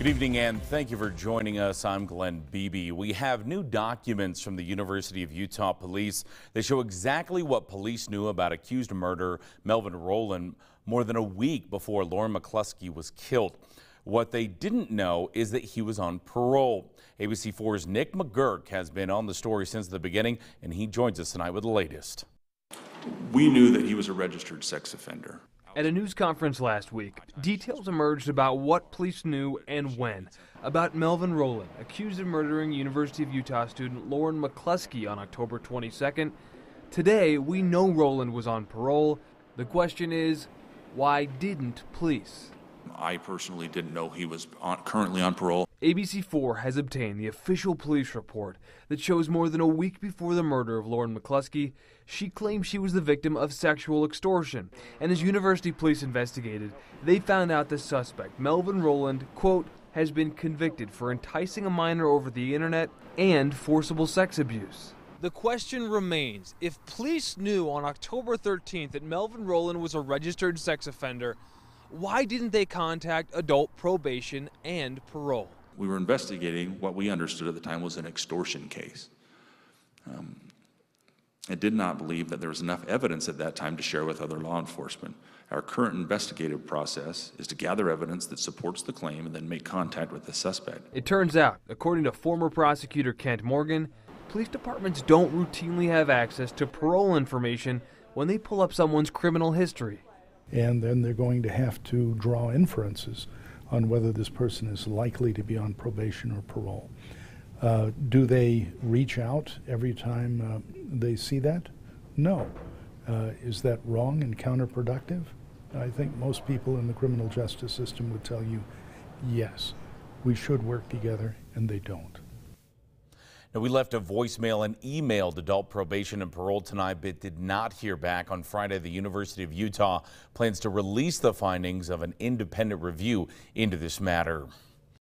Good evening and thank you for joining us. I'm Glenn Beebe. We have new documents from the University of Utah Police. They show exactly what police knew about accused murderer Melvin Rowland more than a week before Lauren McCluskey was killed. What they didn't know is that he was on parole. ABC4's Nick McGurk has been on the story since the beginning, and he joins us tonight with the latest. We knew that he was a registered sex offender. At a news conference last week, details emerged about what police knew and when about Melvin Rowland, accused of murdering University of Utah student Lauren McCluskey on October 22nd. Today, we know Rowland was on parole. The question is, why didn't police? I personally didn't know he was currently on parole. ABC4 has obtained the official police report that shows more than a week before the murder of Lauren McCluskey, she claimed she was the victim of sexual extortion. And as university police investigated, they found out the suspect, Melvin Rowland, quote, has been convicted for enticing a minor over the internet and forcible sex abuse. The question remains, if police knew on October 13th that Melvin Rowland was a registered sex offender, why didn't they contact adult probation and parole? We were investigating what we understood at the time was an extortion case. I did not believe that there was enough evidence at that time to share with other law enforcement. Our current investigative process is to gather evidence that supports the claim and then make contact with the suspect. It turns out, according to former prosecutor Kent Morgan, police departments don't routinely have access to parole information when they pull up someone's criminal history. And then they're going to have to draw inferences on whether this person is likely to be on probation or parole. Do they reach out every time they see that? No. Is that wrong and counterproductive? I think most people in the criminal justice system would tell you, yes, we should work together, and they don't. Now, we left a voicemail and emailed adult probation and parole tonight, but did not hear back. On Friday, the University of Utah plans to release the findings of an independent review into this matter.